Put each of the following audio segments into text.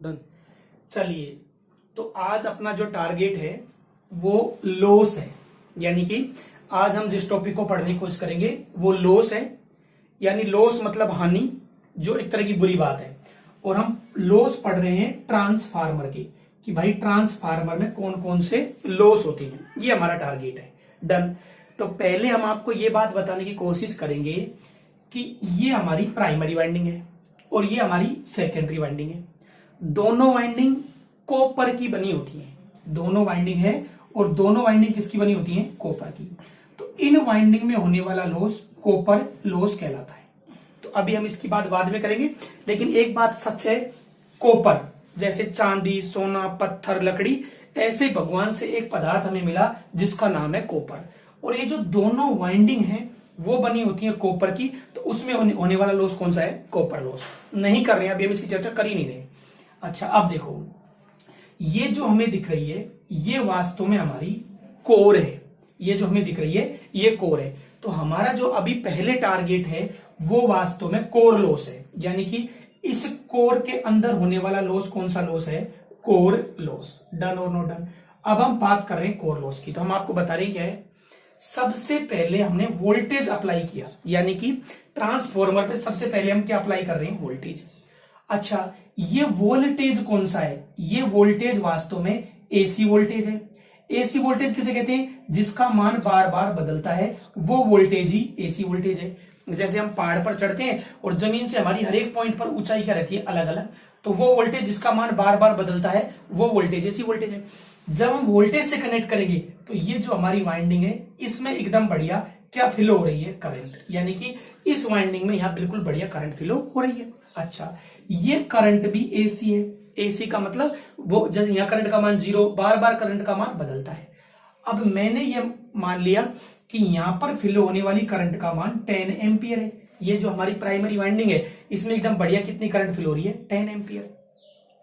Done. चलिए, तो आज अपना जो टारगेट है वो लॉस है, यानी कि आज हम जिस टॉपिक को पढ़ने की कोशिश करेंगे वो लॉस है। यानी लॉस मतलब हानि, जो एक तरह की बुरी बात है। और हम लॉस पढ़ रहे हैं ट्रांसफार्मर की, कि भाई ट्रांसफार्मर में कौन कौन से लॉस होते हैं, ये हमारा टारगेट है। डन। तो पहले हम आपको ये बात बताने की कोशिश करेंगे कि ये हमारी प्राइमरी वाइंडिंग है और ये हमारी सेकेंडरी वाइंडिंग है। दोनों वाइंडिंग कॉपर की बनी होती है, दोनों वाइंडिंग है और दोनों वाइंडिंग किसकी बनी होती है? कॉपर की। तो इन वाइंडिंग में होने वाला लॉस कॉपर लॉस कहलाता है। तो अभी हम इसकी बात बाद में करेंगे, लेकिन एक बात सच है, कॉपर जैसे चांदी, सोना, पत्थर, लकड़ी, ऐसे भगवान से एक पदार्थ हमें मिला जिसका नाम है कॉपर। और ये जो दोनों वाइंडिंग है वो बनी होती है कॉपर की, तो उसमें होने वाला लॉस कौन सा है? Copper loss. नहीं कर रहे हैं, अभी हम इसकी चर्चा कर ही नहीं रहे। अच्छा, अब देखो, ये जो हमें दिख रही है ये वास्तव में हमारी कोर है। ये जो हमें दिख रही है ये कोर है। तो हमारा जो अभी पहले टारगेट है वो वास्तव में कोर लॉस है, यानी कि इस कोर के अंदर होने वाला लॉस कौन सा लॉस है? Core loss. डन और नो डन? अब हम बात कर रहे हैं कोर लॉस की, तो हम आपको बता रहे हैं क्या है। सबसे पहले हमने वोल्टेज अप्लाई किया, यानी कि ट्रांसफॉर्मर पे सबसे पहले हम क्या अप्लाई कर रहे हैं? वोल्टेज। अच्छा, ये वोल्टेज कौन सा है? ये वोल्टेज वास्तव में एसी वोल्टेज है। एसी वोल्टेज किसे कहते हैं? जिसका मान बार बार बदलता है, वो वोल्टेज ही एसी वोल्टेज है। जैसे हम पहाड़ पर चढ़ते हैं और जमीन से हमारी हर एक पॉइंट पर ऊंचाई क्या रहती है? अलग अलग। तो वो वोल्टेज जिसका मान बार बार बदलता है वो वोल्टेज एसी वोल्टेज है। जब हम वोल्टेज से कनेक्ट करेंगे तो ये जो हमारी वाइंडिंग है इसमें एकदम बढ़िया क्या फ्लो हो रही है? करंट। यानी कि इस वाइंडिंग में यहां बिल्कुल बढ़िया करंट फ्लो हो रही है। अच्छा, ये करंट भी एसी है। एसी का मतलब वो जैसे यहां करंट का मान 0, बार बार करंट का मान बदलता है। अब मैंने ये मान लिया कि यहां पर फ्लो होने वाली करंट का मान 10 एम्पियर है। ये जो हमारी प्राइमरी वाइंडिंग है इसमें एकदम बढ़िया कितनी करंट फ्लो हो रही है? 10 एम्पियर।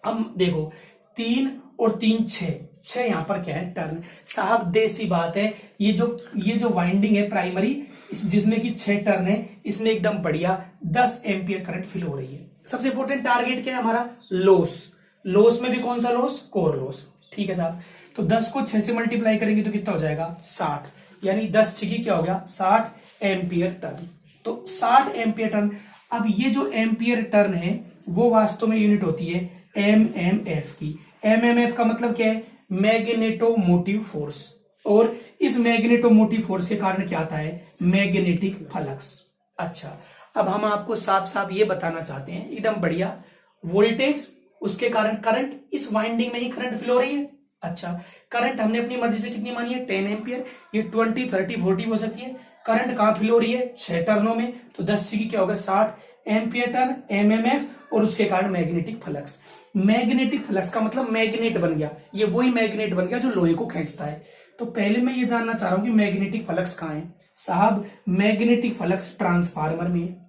अब देखो, 3 और 3 6 यहां पर क्या है? टर्न। साहब देसी बात है, ये जो वाइंडिंग है प्राइमरी, जिसमें कि 6 टर्न है, इसमें एकदम बढ़िया 10 एम्पियर करंट फ्लो हो रही है। सबसे इंपॉर्टेंट टारगेट क्या है हमारा? लॉस। लॉस में भी कौन सा लॉस? Core loss. ठीक है साहब। तो 10 को 6 से मल्टीप्लाई करेंगे तो कितना हो जाएगा? 60। यानी 10 6 क्या हो गया? 60 एम्पियर टर्न। तो 60 एम्पियर टर्न। अब ये जो एम्पियर टर्न है वो वास्तव में यूनिट होती है एमएमएफ की। एमएमएफ का मतलब क्या है? Magnetomotive force. और इस मैग्नेटोमोटिव फोर्स के कारण क्या आता है? Magnetic flux. अच्छा, अब हम आपको साफ साफ ये बताना चाहते हैं, एकदम बढ़िया, वोल्टेज, उसके कारण करंट, इस वाइंडिंग में ही करंट फ्लो हो रही है। अच्छा, करंट हमने अपनी मर्जी से कितनी मानी है? 10 एम्पियर। ये 20 30 40 हो सकती है। करंट कहां फ्लो हो रही है? 6 टर्नों में। तो 10 की क्या होगा? 60 एम्पियर टर्न, एमएमएफ, और उसके कारण मैग्नेटिक फ्लक्स। मैग्नेटिक फ्लक्स का मतलब मैग्नेट बन गया, ये वही मैग्नेट बन गया जो लोहे को खींचता है। तो पहले मैं ये जानना चाह रहा हूं कि मैग्नेटिक फ्लक्स कहां है? साहब मैग्नेटिक फ्लक्स ट्रांसफार्मर में है।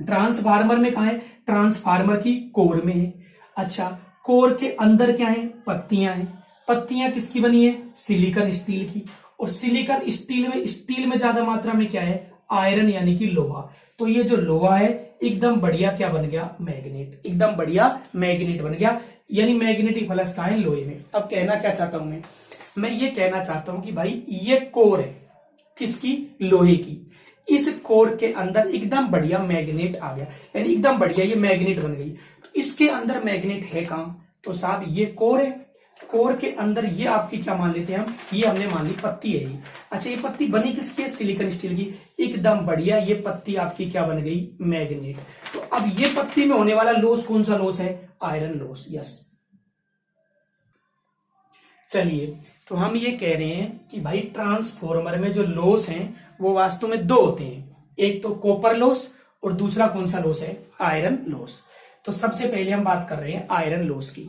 ट्रांसफार्मर में कहां है? ट्रांसफार्मर की कोर में है। अच्छा, कोर के अंदर क्या है? पत्तियां हैं। पत्तियां किसकी बनी है? सिलिकॉन स्टील की। और सिलिकॉन स्टील में ज्यादा मात्रा में क्या है? आयरन, यानी कि लोहा। तो ये जो लोहा है एकदम बढ़िया क्या बन गया? मैग्नेट। एकदम बढ़िया मैग्नेट बन गया। यानी मैग्नेटिक फ्लक्स कहां है? लोहे में। अब कहना क्या चाहता हूं मैं ये कहना चाहता हूं कि भाई ये कोर है किसकी? लोहे की। इस कोर के अंदर एकदम बढ़िया मैग्नेट आ गया, यानी एकदम बढ़िया ये मैग्नेट बन गई। तो इसके अंदर मैग्नेट है कहां? तो साहब ये कोर है। कोर के अंदर ये आपकी क्या मान लेते हैं हम? ये हमने मान ली पत्ती है ये। अच्छा, ये पत्ती बनी किसकी है? सिलिकॉन स्टील की। एकदम बढ़िया, ये पत्ती आपकी क्या बन गई? मैग्नेट। तो अब ये पत्ती में होने वाला लॉस कौन सा लॉस है? Iron loss. यस। चलिए, तो हम ये कह रहे हैं कि भाई ट्रांसफॉर्मर में जो लॉस हैं वो वास्तव में दो होते हैं, एक तो कॉपर लॉस और दूसरा कौन सा लॉस है? Iron loss. तो सबसे पहले हम बात कर रहे हैं आयरन लॉस की।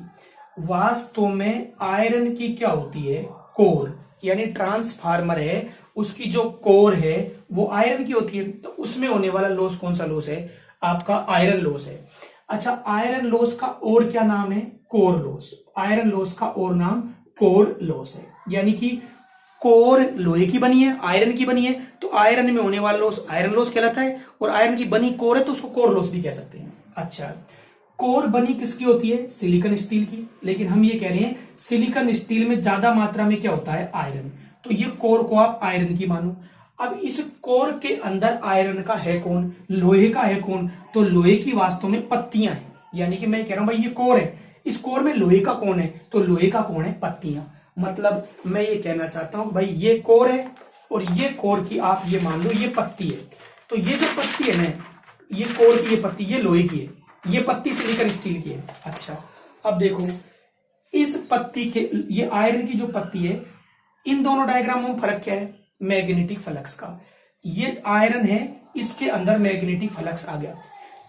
वास्तव में आयरन की क्या होती है? कोर। यानी ट्रांसफार्मर है उसकी जो कोर है वो आयरन की होती है। तो उसमें होने वाला लॉस कौन सा लॉस है? आपका आयरन लॉस है। अच्छा, आयरन लॉस का और क्या नाम है? Core loss. आयरन लॉस का और नाम कोर लॉस है। यानी कि कोर लोहे की बनी है, आयरन की बनी है, तो आयरन में होने वाला लॉस आयरन लॉस कहलाता है। और आयरन की बनी कोर है तो उसको कोर लॉस भी कह सकते हैं। अच्छा, कोर बनी किसकी होती है? सिलिकॉन स्टील की। लेकिन हम ये कह रहे हैं सिलिकॉन स्टील में ज्यादा मात्रा में क्या होता है? आयरन। तो ये कोर को आप आयरन की मानो। अब इस कोर के अंदर आयरन का है कौन? लोहे का है कौन? तो लोहे की वास्तव में पत्तियां हैं। यानी कि मैं कह रहा हूं भाई ये कोर है, इस कोर में लोहे का कौन है? तो लोहे का कौन है? पत्तियां। मतलब मैं ये कहना चाहता हूं भाई ये कोर है और ये कोर की आप ये मान लो ये पत्ती है। तो ये जो पत्ती है ना, ये कोर की ये पत्ती, ये लोहे की है, ये पत्ती सिलिकॉन स्टील की है। अच्छा, अब देखो इस पत्ती के, ये आयरन की जो पत्ती है, इन दोनों डायग्रामों में फर्क क्या है? मैग्नेटिक फ्लक्स का। ये आयरन है, इसके अंदर मैग्नेटिक फ्लक्स आ गया।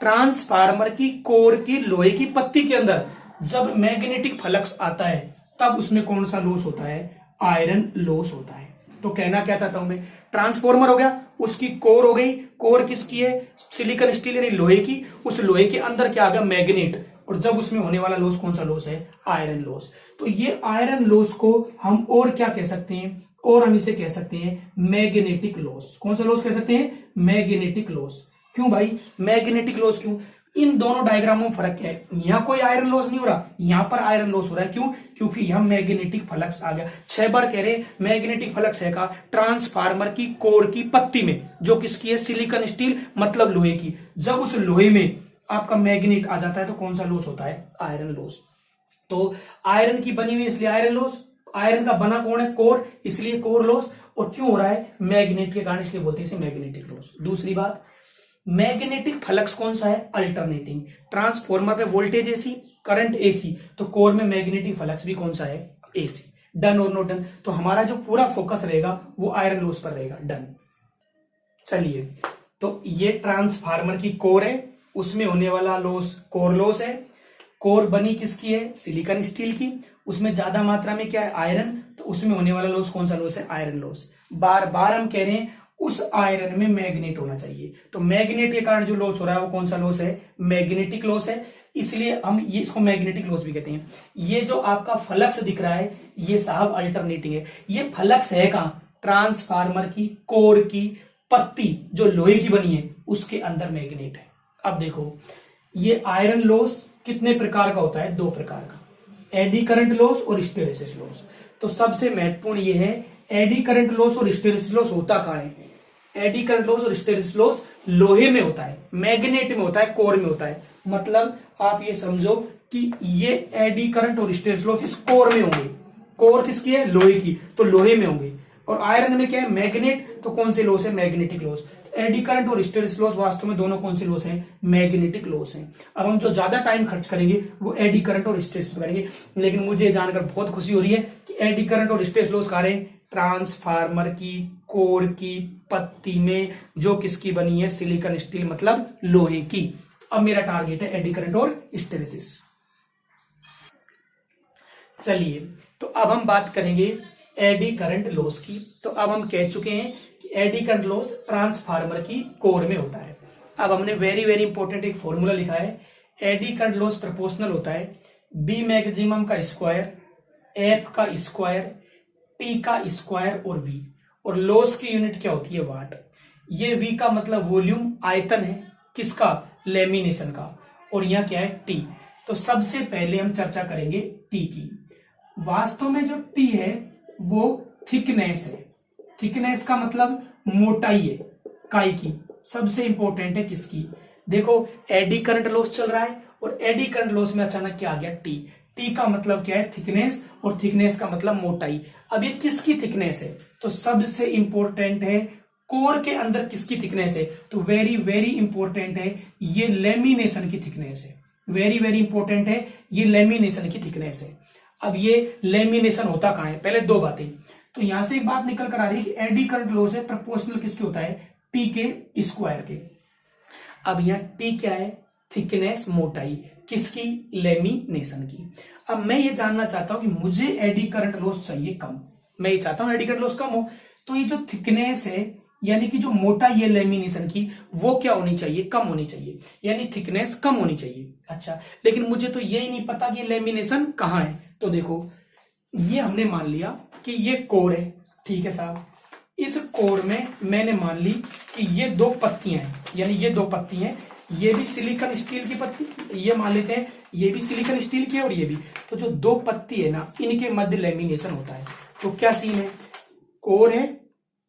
ट्रांसफार्मर की कोर की लोहे की पत्ती के अंदर जब मैग्नेटिक फ्लक्स आता है तब उसमें कौन सा लॉस होता है? आयरन लॉस होता है। तो कहना क्या चाहता हूं मैं, ट्रांसफार्मर हो गया, उसकी कोर हो गई, कोर किसकी है? सिलिकॉन स्टील यानी लोहे की। उस लोहे के अंदर क्या आ गया? मैग्नेट। और जब उसमें होने वाला लॉस कौन सा लॉस है? Iron loss. तो ये आयरन लॉस को हम और क्या कह सकते हैं? और हम इसे कह सकते हैं मैग्नेटिक लॉस। कौन सा लॉस कह सकते हैं? Magnetic loss. क्यों भाई मैग्नेटिक लॉस क्यों? इन दोनों डायग्रामों में फर्क क्या है? यहां कोई आयरन लॉस नहीं हो रहा, यहां पर आयरन लॉस हो रहा है। क्यों? क्योंकि यहां मैग्नेटिक फ्लक्स आ गया। 6 बार कह रहे मैग्नेटिक फ्लक्स है का ट्रांसफार्मर की कोर की पत्ती में, जो किसकी है? सिलिकॉन स्टील, मतलब लोहे की। जब उस लोहे में आपका मैग्नेट आ जाता है तो कौन सा लॉस होता है? Iron loss. तो आयरन की बनी हुई इसलिए आयरन लॉस, आयरन का बना कौन है? कोर, इसलिए कोर लॉस। और क्यों हो रहा है? मैग्नेट के कारण, इसलिए बोलते हैं इसे मैग्नेटिक लॉस। दूसरी बात, मैग्नेटिक फ्लक्स कौन सा है? अल्टरनेटिंग। ट्रांसफार्मर पे वोल्टेज एसी, करंट एसी, तो कोर में मैग्नेटिक फ्लक्स भी कौन सा है? एसी। डन और नॉट डन? तो हमारा जो पूरा फोकस रहेगा वो आयरन लॉस पर रहेगा। डन। चलिए, तो ये ट्रांसफार्मर की कोर है, उसमें होने वाला लॉस कोर लॉस है। कोर बनी किसकी है? सिलिकॉन स्टील की। उसमें ज्यादा मात्रा में क्या है? आयरन। तो उसमें होने वाला लॉस कौन सा लॉस है? Iron loss. बार बार हम कह रहे हैं उस आयरन में मैग्नेट होना चाहिए। तो मैग्नेट के कारण जो लॉस हो रहा है वो कौन सा लॉस है? मैग्नेटिक लॉस है। इसलिए हम ये इसको मैग्नेटिक लॉस भी कहते हैं। ये जो आपका फ्लक्स दिख रहा है ये साहब अल्टरनेटिंग है। ये फ्लक्स है कहां? ट्रांसफार्मर की कोर की पत्ती जो लोहे की बनी है उसके अंदर मैग्नेट है। अब देखो ये आयरन लॉस कितने प्रकार का होता है? 2 प्रकार का, एडी करंट लॉस और हिस्टेरेसिस लॉस। तो सबसे महत्वपूर्ण ये है एडी करंट लॉस और हिस्टेरेसिस लॉस होता कहां है? एडी करंट लॉस और हिस्टेरेसिस लॉस लोहे में होता है, मैग्नेट में होता है, कोर में होता है। मतलब आप ये समझो कि ये एडी करंट और हिस्टेरेसिस लॉस इस कोर में होंगे। कोर किसकी है? लोहे की, तो लोहे में होंगे। और आयरन में क्या है? मैग्नेट, तो कौन से लॉस है? Magnetic loss. एडी करंट और हिस्टेरेसिस लॉस वास्तव में दोनों कौन से लॉस हैं? मैग्नेटिक लॉस हैं। अब हम जो ज्यादा टाइम खर्च करेंगे वो एडी करंट और हिस्टेरेसिस करेंगे। लेकिन मुझे जानकर बहुत खुशी हो रही है कि एडी करंट और हिस्टेरेसिस लॉस का रहे ट्रांसफार्मर की कोर की पत्ती में जो किसकी बनी है? सिलिकॉन स्टील, मतलब लोहे की। अब मेरा टारगेट है एडी करंट और हिस्टेरेसिस। चलिए, तो अब हम बात करेंगे एडी करंट लॉस की। तो अब हम कह चुके हैं कि एडी करंट लॉस ट्रांसफार्मर की कोर में होता है। अब हमने वेरी वेरी इंपॉर्टेंट एक फॉर्मूला लिखा है, एडी करंट लॉस प्रोपोर्शनल होता है बी मैक्सिमम का स्क्वायर, एफ का स्क्वायर, टी का स्क्वायर और वी। और लॉस की यूनिट क्या होती है? वाट। ये वी का मतलब वॉल्यूम, आयतन है किसका? लेमिनेशन का। और यहां क्या है? टी। तो सबसे पहले हम चर्चा करेंगे टी की। वास्तव में जो टी है वो थिकनेस है। थिकनेस का मतलब मोटाई है काई की। सबसे इंपॉर्टेंट है किसकी? देखो एडी करंट लॉस चल रहा है और एडी करंट लॉस में अचानक क्या आ गया? टी। टी का मतलब क्या है? थिकनेस, और थिकनेस का मतलब मोटाई। अब ये किसकी थिकनेस है? तो सबसे इंपॉर्टेंट है कोर के अंदर किसकी थिकनेस है? तो वेरी वेरी इंपॉर्टेंट है ये लेमिनेशन की थिकनेस है। वेरी वेरी इंपॉर्टेंट है ये लेमिनेशन की थिकनेस है। अब ये लेमिनेशन होता कहां है? पहले 2 बातें। तो यहां से एक बात निकल कर आ रही है कि एडी करंट लॉस है प्रोपोर्शनल किसके होता है? टी के स्क्वायर के। अब यहां टी क्या है? थिकनेस, मोटाई किसकी? लेमिनेशन की। अब मैं ये जानना चाहता हूं कि मुझे एडी करंट लॉस चाहिए कम, मैं ये चाहता हूं एडी करंट लॉस कम हो। तो ये जो थिकनेस है यानी कि जो मोटाई है लेमिनेशन की वो क्या होनी चाहिए? कम होनी चाहिए, यानी थिकनेस कम होनी चाहिए। अच्छा, लेकिन मुझे तो यही नहीं पता कि लेमिनेशन कहां है। तो देखो ये हमने मान लिया कि ये कोर है, ठीक है साहब। इस कोर में मैंने मान ली कि ये 2 पत्तियां हैं, यानी ये 2 पत्ती हैं। ये भी सिलिकॉन स्टील की पत्ती, ये मान लेते हैं ये भी सिलिकॉन स्टील की है और ये भी, तो जो दो पत्ती है ना इनके मध्य लेमिनेशन होता है। तो क्या सीन है, कोर है,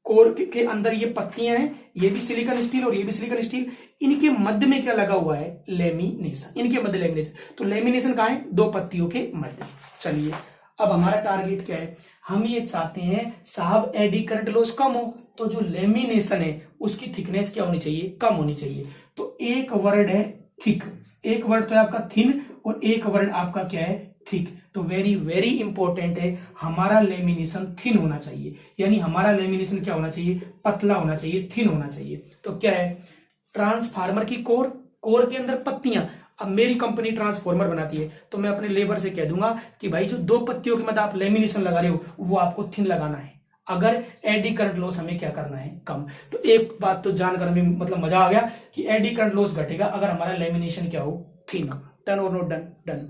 कोर के अंदर ये पत्तियां हैं, ये भी सिलिकॉन स्टील और ये भी सिलिकॉन स्टील, इनके मध्य में क्या लगा हुआ है, लेमिनेशन, इनके मध्य लेमिनेशन। तो लेमिनेशन कहां है, दो पत्तियों के मध्य। चलिए अब हमारा टारगेट क्या है, हम ये चाहते हैं साहब एडी करंट लॉस कम हो, तो जो लेमिनेशन है उसकी थिकनेस क्या होनी चाहिए, कम होनी चाहिए। तो एक वर्ड है थिक, एक वर्ड तो है आपका थिन और एक वर्ड आपका क्या है, थिक। तो वेरी वेरी इंपॉर्टेंट है, हमारा लेमिनेशन थिन होना चाहिए, यानी हमारा लेमिनेशन क्या होना चाहिए, पतला होना चाहिए, थिन होना चाहिए। तो क्या है, ट्रांसफार्मर की कोर, कोर के अंदर पत्तियां। अब मेरी कंपनी ट्रांसफार्मर बनाती है तो मैं अपने लेबर से कह दूंगा कि भाई जो दो पत्तियों के मध्य आप लेमिनेशन लगा रहे हो वो आपको थिन लगाना है, अगर एडी करंट लॉस हमें क्या करना है, कम। तो एक बात तो जानकर हमें मतलब मजा आ गया कि एडी करंट लॉस घटेगा अगर हमारा लेमिनेशन क्या हो, थिन। डन और नॉट डन, डन।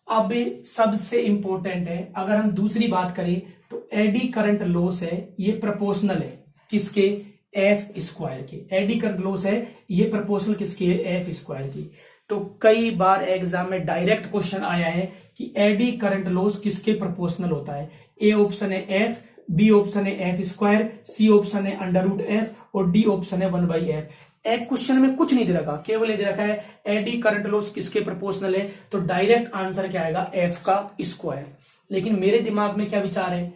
अब सबसे इंपॉर्टेंट है, अगर हम दूसरी बात करें तो एडी करंट लॉस है ये प्रोपोर्शनल है किसके, एफ स्क्वायर के। एडी करंट लॉस है ये प्रोपोर्शनल किसके, एफ स्क्वायर की। तो कई बार एग्जाम में डायरेक्ट क्वेश्चन आया है कि एडी करंट लॉस किसके प्रोपोर्शनल होता है। ए ऑप्शन है एफ, बी ऑप्शन है एफ स्क्वायर, सी ऑप्शन है अंडर रूट एफ और डी ऑप्शन है 1/f। एक क्वेश्चन में कुछ नहीं दे रखा, केवल ये दे रखा है एडी करंट लॉस किसके प्रोपोर्शनल है, तो डायरेक्ट आंसर क्या आएगा, एफ का स्क्वायर। लेकिन मेरे दिमाग में क्या विचार है,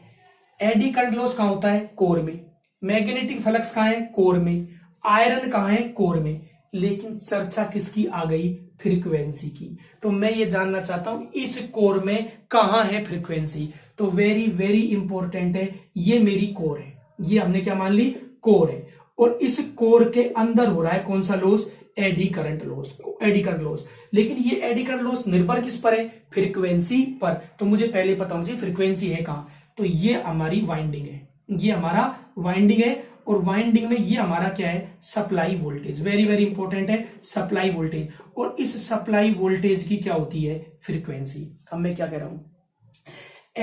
एडी करंट लॉस कहां होता है, कोर में, मैग्नेटिक फ्लक्स कहां है, कोर में, आयरन कहां है, कोर में, लेकिन चर्चा किसकी आ गई, फ्रीक्वेंसी की। तो मैं ये जानना चाहता हूं इस कोर में कहां है फ्रीक्वेंसी। तो वेरी वेरी इंपॉर्टेंट है, ये मेरी कोर है, ये हमने क्या मान ली, कोर है, और इस कोर के अंदर हो रहा है कौन सा loss, AD current loss, AD current loss. लेकिन ये एडी करंट लॉस निर्भर किस पर है, फ्रीक्वेंसी पर। तो मुझे पहले पता होना चाहिए फ्रीक्वेंसी है कहां, तो ये हमारी वाइंडिंग है, ये हमारा वाइंडिंग है, और वाइंडिंग में ये हमारा क्या है, supply voltage. Very very important है सप्लाई वोल्टेज, और इस सप्लाई वोल्टेज की क्या होती है, फ्रीक्वेंसी। अब मैं क्या कह रहा हूं,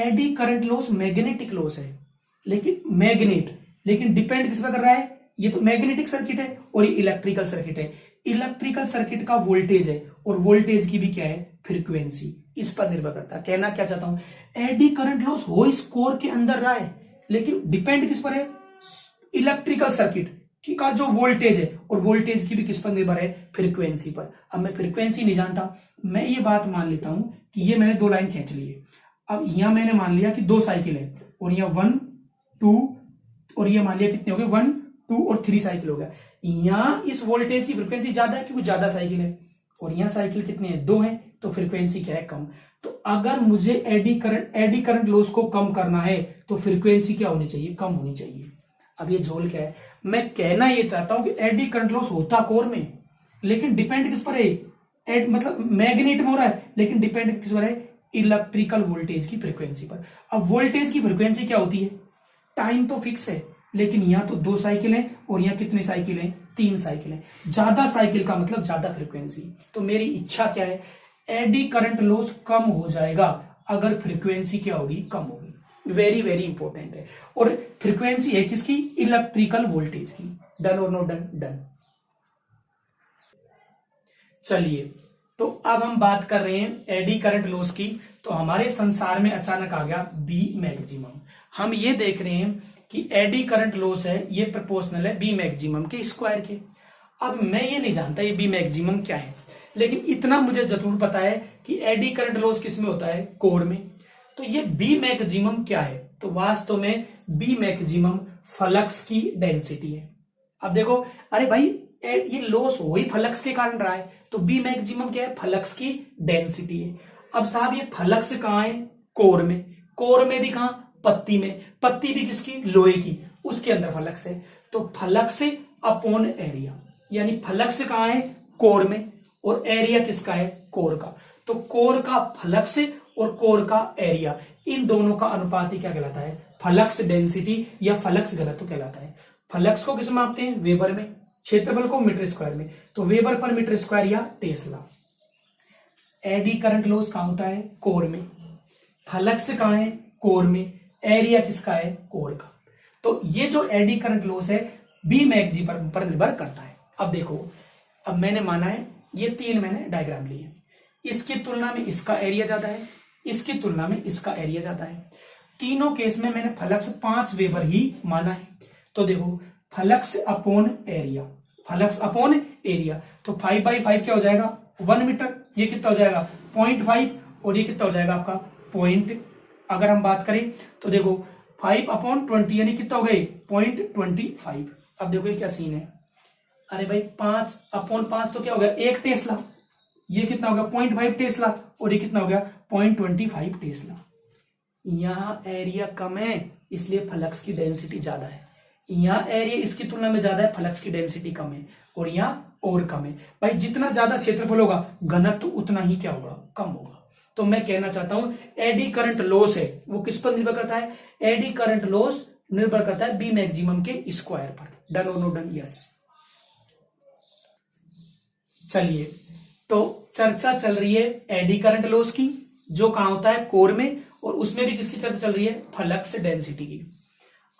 AD current loss magnetic loss है, लेकिन मैग्नेट, लेकिन डिपेंड किस पर कर रहा है, ये तो मैग्नेटिक सर्किट है और ये इलेक्ट्रिकल सर्किट है। इलेक्ट्रिकल सर्किट का वोल्टेज है और वोल्टेज की भी क्या है, फ्रीक्वेंसी, इस पर निर्भर करता है। कहना क्या चाहता हूं, एडी करंट लॉस हो इस कोर के अंदर रहा है, लेकिन डिपेंड किस पर है, इलेक्ट्रिकल सर्किट की का जो वोल्टेज है, और वोल्टेज की भी किस पर निर्भर है, फ्रीक्वेंसी पर। अब मैं फ्रीक्वेंसी नहीं जानता, मैं ये बात मान लेता हूं कि ये मैंने दो लाइन खींच ली है। अब यहां मैंने मान लिया कि दो साइकिल है, और यहां 1 2, और ये मान लिया कितने हो गए, 1 2 और 3 साइकिल हो गया। यहां इस वोल्टेज की फ्रीक्वेंसी ज्यादा है क्योंकि ज्यादा साइकिल है, और यहां साइकिल कितने हैं, 2 हैं, तो फ्रीक्वेंसी क्या है, कम। तो अगर मुझे एडी करंट लॉस को कम करना है तो फ्रीक्वेंसी क्या होनी चाहिए, कम होनी चाहिए। अब ये झोल क्या है, मैं कहना ये चाहता हूं कि एडी करंट लॉस होता कोर में, लेकिन डिपेंड किस पर है, मतलब मैग्नेट में हो रहा है, लेकिन डिपेंड किस पर है, इलेक्ट्रिकल वोल्टेज की फ्रीक्वेंसी पर। अब वोल्टेज की फ्रीक्वेंसी क्या होती है, टाइम तो फिक्स है, लेकिन यहां तो 2 साइकिल है और यहां कितने साइकिल है, 3 साइकिल है। ज्यादा साइकिल का मतलब ज्यादा फ्रीक्वेंसी। तो मेरी इच्छा क्या है, एडी करंट लॉस कम हो जाएगा अगर फ्रीक्वेंसी क्या होगी, कम होगी। वेरी वेरी इंपॉर्टेंट है, और फ्रीक्वेंसी है किसकी, इलेक्ट्रिकल वोल्टेज की। डन और नॉट डन, डन। चलिए तो अब हम बात कर रहे हैं एडी करंट लॉस की। तो हमारे संसार में अचानक आ गया बी मैक्सिमम। हम ये देख रहे हैं कि एडी करंट लॉस है ये प्रोपोर्शनल है बी मैक्सिमम के स्क्वायर के। अब मैं ये नहीं जानता ये बी मैक्सिमम क्या है, लेकिन इतना मुझे जरूर पता है कि एडी करंट लॉस किसमें होता है, कोर में। तो ये बी मैक्सिमम क्या है, तो वास्तव में बी मैक्सिमम फ्लक्स की डेंसिटी है। अब देखो, अरे भाई ये लॉस वही फ्लक्स के कारण रहा है, तो बी मैक्सिमम क्या है, फ्लक्स की डेंसिटी है। अब साहब ये फ्लक्स कहां है, कोर में, कोर में भी कहां, पत्ती में, पत्ती भी किसकी, लोहे की, उसके अंदर फ्लक्स है। तो फ्लक्स अपॉन एरिया, यानी फ्लक्स कहां है, कोर में, और एरिया किसका है, कोर का। तो कोर का फ्लक्स और कोर का एरिया, इन दोनों का अनुपात ही क्या कहलाता है, फ्लक्स डेंसिटी या फ्लक्स घनत्व कहलाता है। फ्लक्स को किस में मापते हैं, वेबर में, क्षेत्रफल को मीटर स्क्वायर में, तो वेबर पर मीटर स्क्वायर या टेस्ला। एडी करंट लॉस कहां होता है, कोर में, फ्लक्स कहां है, कोर में, एरिया किसका है, कोर का। तो ये जो एडी करंट लॉस है बी मैक्सिमम पर निर्भर करता है। अब देखो, अब मैंने माना है ये 3 मैंने डायग्राम लिए, इसकी तुलना में इसका एरिया ज्यादा है, इसकी तुलना में इसका एरिया ज्यादा है। तीनों केस में मैंने फ्लक्स 5 वेबर ही माना है। तो देखो flux upon area, flux upon area, तो 5/5 क्या हो जाएगा 1 मीटर, ये कितना हो जाएगा 0.5, और ये कितना हो जाएगा आपका पॉइंट। अगर हम बात करें तो देखो 5/20 यानी कितना हो गए 0.25। अब देखो ये क्या सीन है, अरे भाई 5/5 तो क्या हो गया 1 टेस्ला, ये कितना हो गया 0.5 टेस्ला, और ये कितना हो गया 0.25 टेस्ला। यहां एरिया कम है इसलिए फ्लक्स की डेंसिटी ज्यादा है, यहां एरिया इसकी तुलना में ज्यादा है, फ्लक्स की डेंसिटी कम है, और यहां और कम है। भाई जितना ज्यादा क्षेत्रफल होगा घनत्व उतना ही क्या होगा कम होगा। तो मैं कहना चाहता हूं एडी करंट लॉस है वो किस पर निर्भर करता है, एडी करंट लॉस निर्भर करता है बी मैक्सिमम के स्क्वायर पर। डन और नो डन, यस। चलिए, तो चर्चा चल रही है एडी करंट लॉस की, जो कहां होता है कोर में, और उसमें भी किसकी चर्चा चल रही है फ्लक्स डेंसिटी की।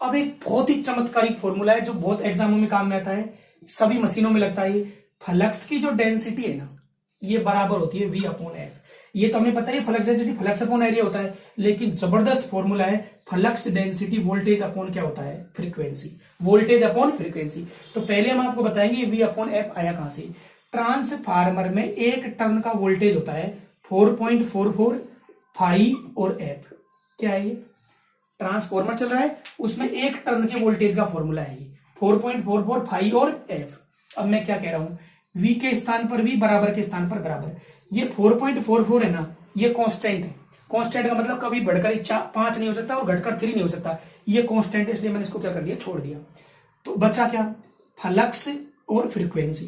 अब एक बहुत ही चमत्कारिक फॉर्मूला है जो बहुत एग्जामों में काम में आता है, सभी मशीनों में लगता है। फ्लक्स की जो डेंसिटी है ना, ये बराबर होती है V/F। ये तो हमें पता है flux density flux upon area होता है, लेकिन जबरदस्त फॉर्मूला है फ्लक्स डेंसिटी वोल्टेज अपॉन क्या होता है फ्रीक्वेंसी, वोल्टेज अपॉन फ्रीक्वेंसी। तो पहले हम आपको बताएंगे V/F आया कहां से। ट्रांसफार्मर में एक टर्न का वोल्टेज होता है 4.44 फाई और एफ। क्या है ये, ट्रांसफार्मर चल रहा है उसमें एक टर्न के वोल्टेज का फॉर्मूला है ये 4.44 फाई और एफ। अब मैं क्या कह रहा हूं, V के स्थान पर V, बराबर के स्थान पर बराबर। ये 4.44 है ना, ये कांस्टेंट है। कांस्टेंट का मतलब कभी बढ़कर 5 नहीं हो सकता और घटकर 3 नहीं हो सकता, ये कांस्टेंट है, इसलिए मैंने इसको क्या कर दिया छोड़ दिया। तो बचा क्या फ्लक्स और फ्रीक्वेंसी,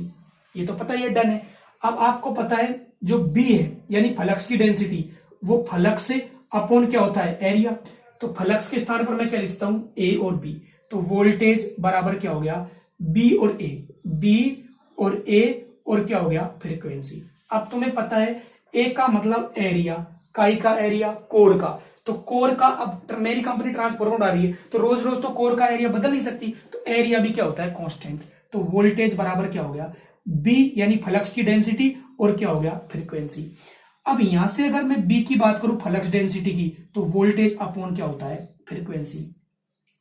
ये तो पता ही है, डन है। अब आपको पता है जो B है यानी फ्लक्स की डेंसिटी, वो फ्लक्स अपॉन क्या होता है एरिया। तो फ्लक्स के स्थान पर मैं क्या लिखता हूं A और B, तो वोल्टेज बराबर क्या हो गया B और A, B और A और क्या हो गया फ्रीक्वेंसी। अब तुम्हें पता है A का मतलब एरिया, काई का एरिया कोर का, तो कोर का, अब मेरी कंपनी ट्रांसफार्मर डाल रही है तो रोज रोज तो कोर का एरिया बदल नहीं सकती, तो एरिया भी क्या होता है कांस्टेंट। तो वोल्टेज बराबर क्या हो गया B यानी फ्लक्स की डेंसिटी और क्या हो गया फ्रीक्वेंसी। अब यहां से अगर मैं B की बात करूं फ्लक्स डेंसिटी की, तो वोल्टेज अपॉन क्या होता है फ्रीक्वेंसी।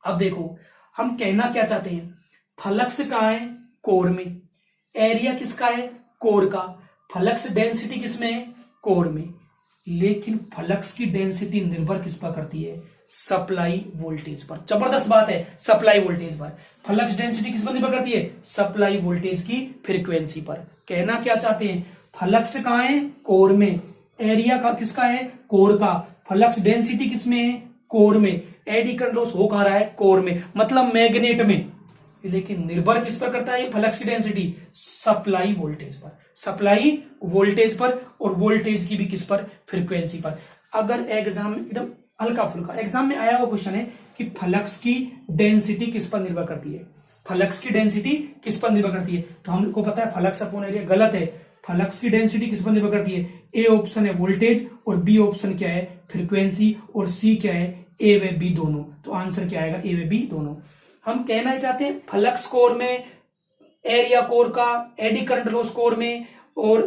अब देखो हम कहना क्या चाहते हैं, फ्लक्स कहां है कोर में, एरिया किसका है कोर का, फ्लक्स डेंसिटी किसमें है कोर में, लेकिन फ्लक्स की डेंसिटी निर्भर किस पर करती है सप्लाई वोल्टेज पर। जबरदस्त बात है, सप्लाई वोल्टेज पर। फ्लक्स डेंसिटी किस पर निर्भर करती है सप्लाई वोल्टेज की फ्रीक्वेंसी पर। कहना क्या चाहते हैं, फ्लक्स कहां है कोर में, एरिया का किसका है कोर का, फ्लक्स डेंसिटी किसमें है कोर में, एडी करंट लॉस हो कहां रहा है कोर में, मतलब मैग्नेट में, लेकिन निर्भर किस पर करता है फ्लक्स की डेंसिटी सप्लाई वोल्टेज पर, सप्लाई वोल्टेज पर, और वोल्टेज की भी किस पर फ्रीक्वेंसी पर। अगर एग्जाम में एकदम हल्का फुल्का एग्जाम में आया हुआ क्वेश्चन है कि फ्लक्स की डेंसिटी किस पर निर्भर करती है, फ्लक्स की डेंसिटी किस पर निर्भर करती है, तो हमको पता है फ्लक्स अपॉन एरिया गलत है, फ्लक्स की डेंसिटी किस पर निर्भर करती है, ए ऑप्शन है वोल्टेज और बी ऑप्शन क्या है फ्रीक्वेंसी, और सी क्या है ए व बी दोनों। तो आंसर क्या आएगा ए व बी दोनों। हम कहना ही चाहते हैं फ्लक्स कोर में, एरिया कोर का, एडी करंट लॉस कोर में, और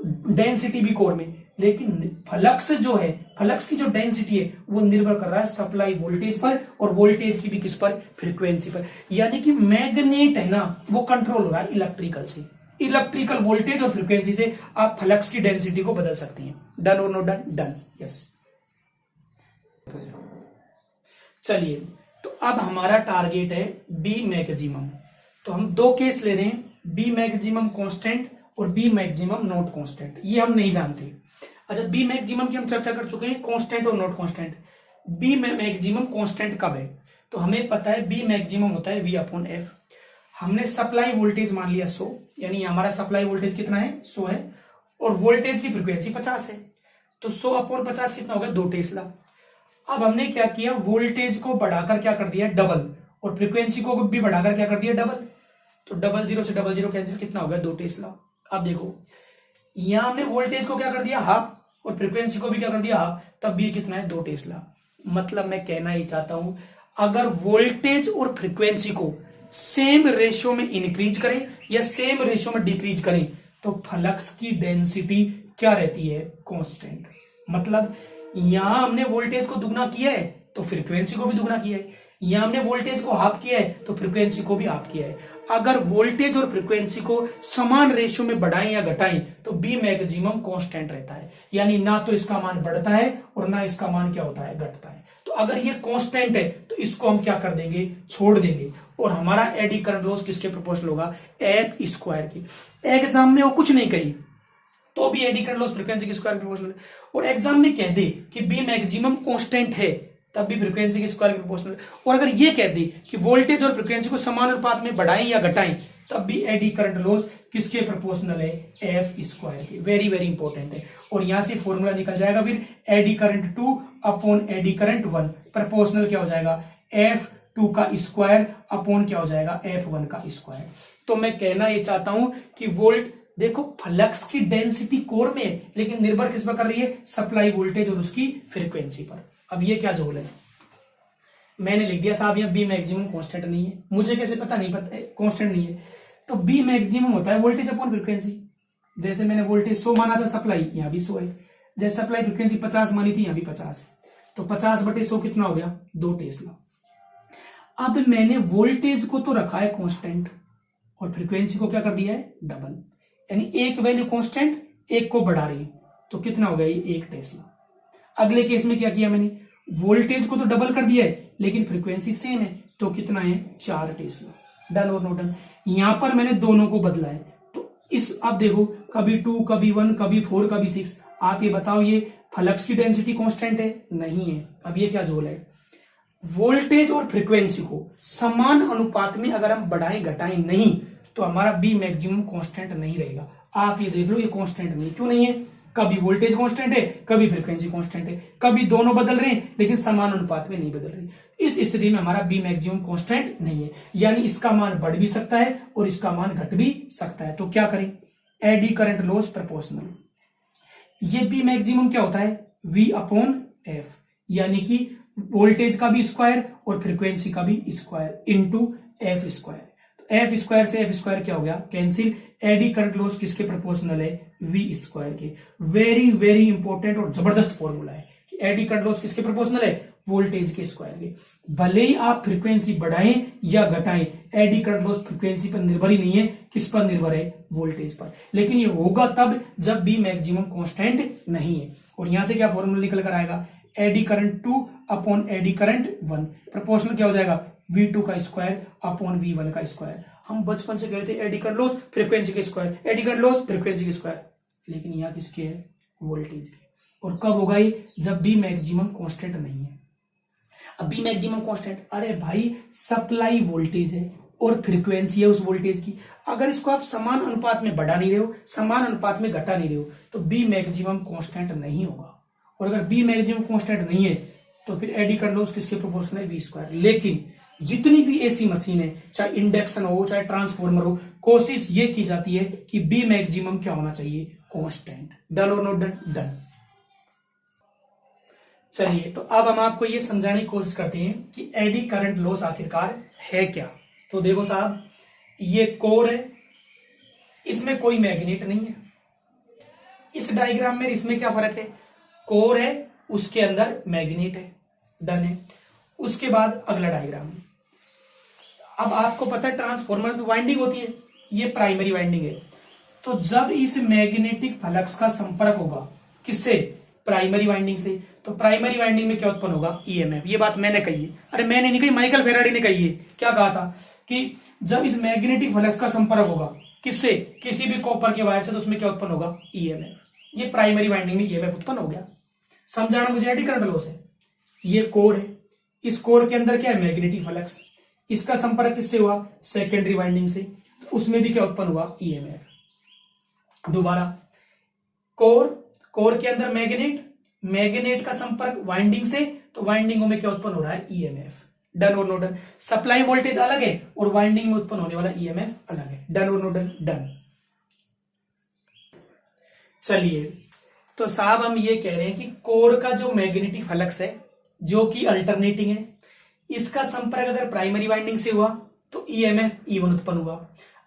डेंसिटी भी कोर में, लेकिन फ्लक्स जो है फ्लक्स की जो डेंसिटी है वो निर्भर कर रहा है सप्लाई वोल्टेज पर, और वोल्टेज की भी किस पर फ्रीक्वेंसी पर। यानी कि मैग्नेट है ना वो कंट्रोल हो रहा है इलेक्ट्रिकल से, इलेक्ट्रिकल वोल्टेज और फ्रीक्वेंसी से आप फ्लक्स की डेंसिटी को बदल सकती हैं। डन और नो डन, डन, यस। चलिए, तो अब हमारा टारगेट है बी मैक्सिमम। तो हम दो केस ले रहे हैं, बी मैक्सिमम कांस्टेंट और बी मैक्सिमम नॉट कांस्टेंट, ये हम नहीं जानते। अच्छा, बी मैक्सिमम की हम चर्चा कर चुके हैं, कांस्टेंट और not constant. B maximum constant कब है, तो हमें पता है बी मैक्सिमम होता है V/F। हमने सप्लाई वोल्टेज मान लिया 100, यानी हमारा सप्लाई वोल्टेज कितना है 100 है, और वोल्टेज की फ्रीक्वेंसी 50 है, तो 100/50 कितना हो गया 2 टेस्ला। अब हमने क्या किया, वोल्टेज को बढ़ाकर क्या कर दिया डबल, और फ्रीक्वेंसी को भी बढ़ाकर क्या कर दिया डबल, तो 00 से 00 कैंसिल, कितना हो गया 2 टेस्ला। अब देखो यहां हमने वोल्टेज को क्या कर दिया हाफ, और फ्रीक्वेंसी को भी क्या कर दिया हाफ, तब भी कितना है 2 टेस्ला। मतलब मैं कहना ही चाहता हूं, अगर वोल्टेज और फ्रीक्वेंसी को सेम रेशियो में इंक्रीज करें या सेम रेशियो में डिक्रीज करें तो फ्लक्स की डेंसिटी क्या रहती है, कांस्टेंट। मतलब यहां हमने वोल्टेज को दुगना किया है तो फ्रीक्वेंसी को भी दुगना किया है, यहां हमने वोल्टेज को हाफ किया है तो फ्रीक्वेंसी को भी हाफ किया है। अगर वोल्टेज और फ्रीक्वेंसी को समान रेशियो में बढ़ाएं या घटाएं तो बी मैक्सिमम कांस्टेंट रहता है, यानी ना तो इसका मान बढ़ता है और ना इसका मान क्या होता है, घटता है। तो अगर ये कांस्टेंट है तो इसको हम क्या कर देंगे, छोड़ देंगे, और हमारा एडी करंट लॉस किसके प्रोपोर्शनल होगा, एफ स्क्वायर की। एग्जाम में वो कुछ नहीं कही तो भी एडी करंट लॉस फ्रीक्वेंसी के स्क्वायर प्रोपोर्शनल है, और एग्जाम में कह दे कि बी मैक्सिमम कांस्टेंट है तब भी फ्रीक्वेंसी के स्क्वायर प्रोपोर्शनल। और अगर ये कह दे कि वोल्टेज और फ्रीक्वेंसी को समान अनुपात में बढ़ाएं या घटाएं तब भी एडी करंट लॉस किसके प्रोपोर्शनल है, एफ स्क्वायर के। वेरी वेरी इंपॉर्टेंट है। और यहां से फॉर्मूला निकल जाएगा फिर AD current 2 upon eddy current 1 proportional क्या हो जाएगा, एफ 2 का स्क्वायर अपॉन क्या हो जाएगा, एफ 1 का स्क्वायर। तो मैं कहना ये चाहता हूं कि वोल्ट देखो फ्लक्स की डेंसिटी कोर में है लेकिन निर्भर किस पर कर रही है, सप्लाई वोल्टेज और उसकी फ्रीक्वेंसी पर। अब ये क्या झोल है, मैंने लिख दिया साहब यहाँ बी मैक्सिमम कांस्टेंट नहीं है, मुझे कैसे पता, नहीं पता कांस्टेंट नहीं है। तो बी मैक्सिमम होता है वोल्टेज अपॉन फ्रीक्वेंसी। जैसे मैंने वोल्टेज 100 माना था सप्लाई, यहाँ भी 100 है। जैसे सप्लाई फ्रीक्वेंसी 50 मानी थी, यहाँ भी 50 है, तो 50/100 कितना हो गया, 2 टेस्ला। अब मैंने वोल्टेज को तो रखा है कांस्टेंट और फ्रीक्वेंसी को क्या कर दिया है, डबल, यानी एक वैल्यू कांस्टेंट एक को बढ़ा रही है, तो कितना हो गया ये 1 टेस्ला। अगले केस में क्या किया मैंने, वोल्टेज को तो डबल कर दिया है लेकिन फ्रीक्वेंसी सेम है, तो कितना है, 4 टेस्ला। डन और नो डन। यहां पर मैंने दोनों को बदला है, तो इस आप देखो कभी 2 कभी 1 कभी 4 कभी 6। आप ये बताओ ये फ्लक्स की डेंसिटी कांस्टेंट है, नहीं है। अब ये क्या झोल है, वोल्टेज और फ्रीक्वेंसी को समान अनुपात में अगर हम बढ़ाएं घटाएं नहीं तो हमारा बी मैक्सिमम कांस्टेंट नहीं रहेगा। आप ये देख लो ये कांस्टेंट नहीं, क्यों नहीं है, कभी वोल्टेज कांस्टेंट है कभी फ्रीक्वेंसी कांस्टेंट है, कभी दोनों बदल रहे हैं लेकिन समान अनुपात में नहीं बदल रहे। इस स्थिति में हमारा बी मैक्सिमम कांस्टेंट नहीं है, यानी इसका मान बढ़ भी सकता है और इसका मान घट भी सकता है। तो क्या करें, एडी करंट लॉस प्रोपोर्शनल। ये बी मैक्सिमम क्या होता है, वी अपॉन एफ, यानी कि वोल्टेज का भी स्क्वायर और फ्रीक्वेंसी का भी square into F square. F square से एफ स्क्वायर क्या हो गया, कैंसिल। एडी करंट लॉस किसके प्रोपोर्शनल है, वी स्क्वायर के। वेरी वेरी इंपॉर्टेंट और जबरदस्त फॉर्मूला है कि एडी करंट लॉस किसके प्रोपोर्शनल है, वोल्टेज के स्क्वायर के। भले ही आप फ्रीक्वेंसी बढ़ाएं या घटाएं, एडी करंट लॉस फ्रीक्वेंसी पर निर्भर ही नहीं है, किस पर निर्भर है, वोल्टेज पर। लेकिन ये होगा तब जब बी मैक्सिमम कांस्टेंट नहीं है। और यहां से क्या फॉर्मूला निकल कर आएगा, AD current 2 upon eddy current 1 proportional क्या हो जाएगा, V2 का स्क्वायर अपॉन V1 का स्क्वायर। हम बचपन से कह रहे थे एडी करंट लॉस फ्रीक्वेंसी के square, AD current loss frequency के स्क्वायर, लेकिन यहाँ किसके है, वोल्टेज के। और कब होगा ये, जब बी मैक्सिमम कांस्टेंट नहीं है। अब बी मैक्सिमम कांस्टेंट, अरे भाई सप्लाई वोल्टेज है और फ्रीक्वेंसी है उस वोल्टेज की, अगर इसको आप समान अनुपात में बढ़ा नहीं रहे हो, समान अनुपात में घटा नहीं रहे हो, तो बी मैक्सिमम कांस्टेंट नहीं होगा। और अगर बी मैक्सिमम कांस्टेंट नहीं है तो फिर एडी करंट लॉस किसके प्रोपोर्शनल है, वी स्क्वायर। लेकिन जितनी भी एसी मशीन है, चाहे इंडक्शन हो चाहे ट्रांसफॉर्मर हो, कोशिश ये की जाती है कि बी मैक्सिमम क्या होना चाहिए, कांस्टेंट। डन और नॉट डन, डन। चलिए तो अब हम आपको ये समझाने की कोशिश करते हैं कि एडी करंट लॉस आखिरकार है क्या। तो देखो साहब, ये कोर है, इसमें कोई मैग्नेट नहीं है। इस डायग्राम में इसमें क्या फर्क है, कोर है उसके अंदर मैग्नेट है, डन है। उसके बाद अगला डायग्राम, अब आपको पता है ट्रांसफॉर्मर में वाइंडिंग होती है, ये प्राइमरी वाइंडिंग है। तो जब इस मैग्नेटिक फ्लक्स का संपर्क होगा किससे, प्राइमरी वाइंडिंग से, तो प्राइमरी वाइंडिंग में क्या उत्पन्न होगा, ईएमएफ। ये बात मैंने कही है, अरे मैंने नहीं कही, माइकल फेराडे ने कही है। क्या कहा था कि जब इस मैग्नेटिक फ्लक्स का संपर्क होगा किससे, किसी भी कॉपर के वायर से, तो उसमें क्या उत्पन्न होगा, ईएमएफ। ये प्राइमरी वाइंडिंग में ईएमएफ उत्पन्न हो गया। समझाना मुझे एडी करंट लॉस है। ये कोर है, इस कोर के अंदर क्या है, मैग्नेटिक फ्लक्स, इसका संपर्क किससे हुआ, सेकेंडरी वाइंडिंग से, तो उसमें भी क्या उत्पन्न हुआ, ईएमएफ। दोबारा कोर के अंदर मैग्नेट का संपर्क वाइंडिंग से, तो वाइंडिंगों में क्या उत्पन्न हो रहा है, ईएमएफ। डन और नो डन। सप्लाई वोल्टेज अलग है और वाइंडिंग में उत्पन्न होने वाला ईएमएफ अलग है। डन और नो डन, डन। चलिए तो साहब हम ये कह रहे हैं कि कोर का जो मैग्नेटिक फ्लक्स है जो कि अल्टरनेटिंग है, इसका संपर्क अगर प्राइमरी वाइंडिंग से हुआ तो ईएमएफ E1 उत्पन्न हुआ।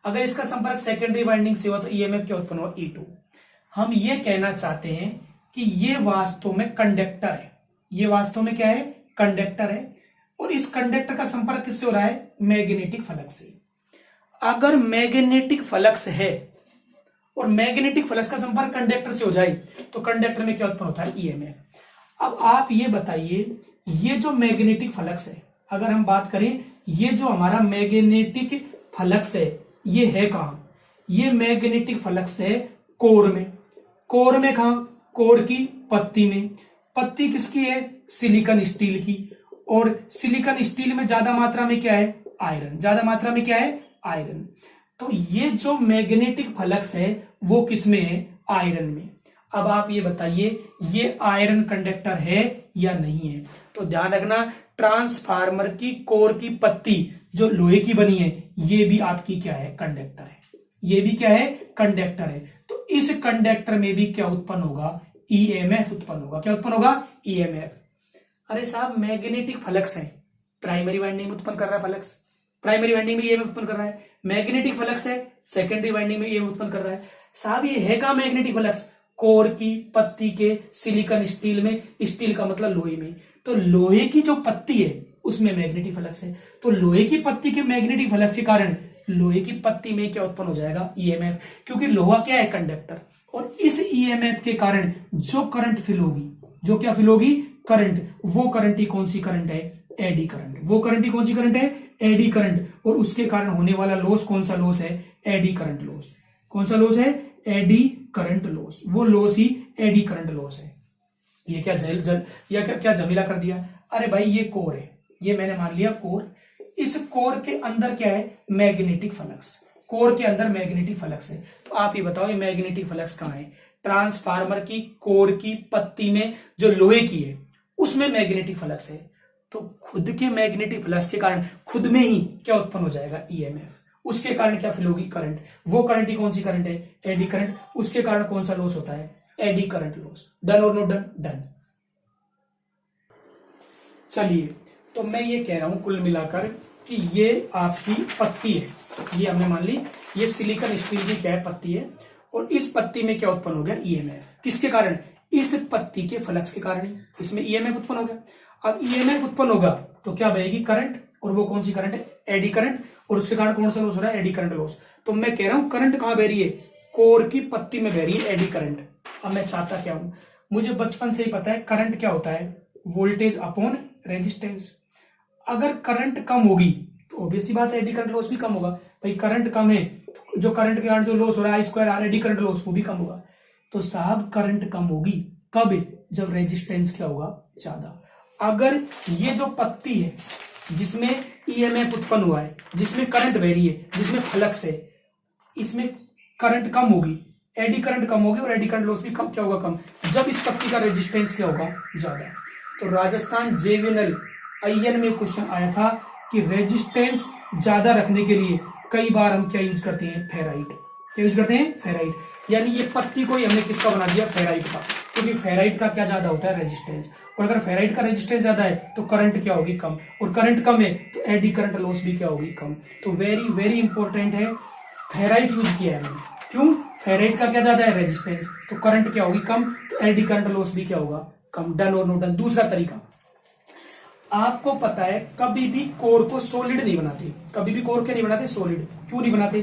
अगर इसका संपर्क सेकेंडरी वाइंडिंग से हुआ तो ईएमएफ क्या उत्पन्न हुआ, E2। हम ये कहना चाहते हैं कि ये वास्तव में कंडक्टर है, ये वास्तव में क्या है, कंडक्टर है, और इस कंडक्टर का संपर्क किससे हो रहा है, मैग्नेटिक फ्लक्स से। अगर मैग्नेटिक फ्लक्स है और मैग्नेटिक फ्लक्स का संपर्क कंडक्टर से हो जाए तो कंडक्टर में क्या उत्पन्न होता है, ईएमएफ। अब आप ये बताइए, ये जो मैग्नेटिक फ्लक्स है, अगर हम बात करें ये जो हमारा मैग्नेटिक फ्लक्स है ये है कहां, ये मैग्नेटिक फ्लक्स है कोर में। कोर में कहां, कोर की पत्ती में। पत्ती किसकी है, सिलिकॉन स्टील की, और सिलिकॉन स्टील में ज्यादा मात्रा में क्या है, आयरन, ज्यादा मात्रा में क्या है, आयरन। तो ये जो मैग्नेटिक फ्लक्स है वो किसमें है, आयरन में। अब आप ये बताइए ये आयरन कंडक्टर है या नहीं है। तो ध्यान रखना, ट्रांसफार्मर की कोर की पत्ती जो लोहे की बनी है ये भी आपकी क्या है, कंडक्टर है, ये भी क्या है, कंडक्टर है। तो इस कंडक्टर में भी क्या उत्पन्न होगा, ईएमएफ उत्पन्न होगा। क्या उत्पन्न होगा, ईएमएफ। अरे साहब मैग्नेटिक फ्लक्स है, प्राइमरी वाइंडिंग में उत्पन्न कर रहा है फ्लक्स, प्राइमरी वाइंडिंग में ईएमएफ उत्पन्न कर रहा है। मैग्नेटिक फ्लक्स है, सेकेंडरी वाइंडिंग में ईएमएफ उत्पन्न कर रहा है। साहब ये है कहां मैग्नेटिक फ्लक्स, कोर की पत्ती के सिलिकॉन स्टील में, स्टील का मतलब लोहे में। तो लोहे की जो पत्ती है उसमें मैग्नेटिक फ्लक्स है, तो लोहे की पत्ती के मैग्नेटिक फ्लक्स के कारण लोहे की पत्ती में क्या उत्पन्न हो जाएगा, ईएमएफ, क्योंकि लोहा क्या है, कंडक्टर। और इस ईएमएफ के कारण जो करंट फिल होगी, जो क्या फिल होगी, करंट, वो करंट ही कौन सी करंट है, एडी करंट। वो करंट ही कौन सी करंट है, एडी करंट। और उसके कारण होने वाला लॉस कौन सा लॉस है, एडी करंट लॉस। कौन सा लॉस है, एडी करंट लॉस। वो लॉस ही एडी करंट लॉस है। ये क्या क्या जमीला कर दिया। अरे भाई ये कोर है, ये मैंने मान लिया कोर। इस कोर के अंदर क्या है, मैग्नेटिक फ्लक्स। कोर के अंदर मैग्नेटिक फ्लक्स है। तो आप ये बताओ ये मैग्नेटिक फ्लक्स कहां है, ट्रांसफार्मर की कोर की पत्ती में जो लोहे की है उसमें मैग्नेटिक फ्लक्स है। तो खुद के मैग्नेटिक फ्लक्स के कारण खुद में ही क्या उत्पन्न हो जाएगा, ईएमएफ। उसके कारण क्या फिल होगी, करंट। वो करंट ही कौन सी करंट है, एडी करंट। उसके कारण कौन सा लॉस होता है, एडी करंट लॉस। डन और नॉट डन, डन। चलिए, तो मैं ये कह रहा हूं कुल मिलाकर कि ये आपकी पत्ती है, ये हमने मान ली ये सिलिकॉन स्टील की क्या है, पत्ती है, और इस पत्ती में क्या उत्पन्न हो गया, ईएमएफ। किसके कारण, इस पत्ती के फ्लक्स के कारण ही इसमें ईएमएफ उत्पन्न हो गया। अब ईएमएफ उत्पन्न होगा तो क्या बहेगी, करंट, और वो कौन सी करंट है, एडी करंट। और उसके कारण कौन सा लॉस हो रहा है, एडी करंट लॉस। तो मैं कह रहा हूं करंट कहां बह रही है, कोर की पत्ती में बह रही है, एडी करंट। अब मैं चाहता क्या हूं, मुझे बचपन से ही पता है करंट क्या होता है, वोल्टेज अपॉन रेजिस्टेंस। अगर करंट कम होगी तो ऑब्वियसली बात है एडी करंट लॉस भी कम होगा। भाई करंट कम है तो जो करंट के कारण जो लॉस हो रहा है, I² R, AD current loss, वो भी कम होगा। तो साहब करंट कम होगी कब, जब रेजिस्टेंस क्या होगा, ज्यादा। अगर ये जो पत्ती है जिसमें ईएमएफ उत्पन्न हुआ है, जिसमें करंट बह रही है, जिसमें फ्लक्स है, इसमें करंट कम होगी, एडी करंट कम होगी, और एडी करंट लॉस भी कम क्या होगा, कम, जब इस पत्ती का रेजिस्टेंस क्या होगा, ज्यादा। तो राजस्थान जेवीएनएल आईएन में क्वेश्चन आया था कि रेजिस्टेंस ज्यादा रखने के लिए कई बार हम क्या यूज करते हैं, फेराइट। क्या यूज करते हैं, फेराइट। यानी ये पत्ती को ही हमने किसका बना दिया, फेराइट का, क्योंकि फेराइट का क्या ज्यादा होता है, रेजिस्टेंस। और अगर फेराइट का रेजिस्टेंस ज्यादा है तो करंट क्या होगी, कम, और करंट कम है तो एडी करंट लॉस भी क्या होगी, कम। तो वेरी वेरी इंपॉर्टेंट है, फेराइट यूज किया है हमने। क्यों, फेराइट का क्या ज्यादा है, रेजिस्टेंस, तो करंट क्या होगी, कम, तो एडी करंट लॉस भी क्या होगा, कम। डन और नो डन। दूसरा तरीका, आपको पता है कभी भी कोर को सॉलिड नहीं बनाते, कभी भी कोर क्या नहीं बनाते, सॉलिड। क्यों नहीं बनाते,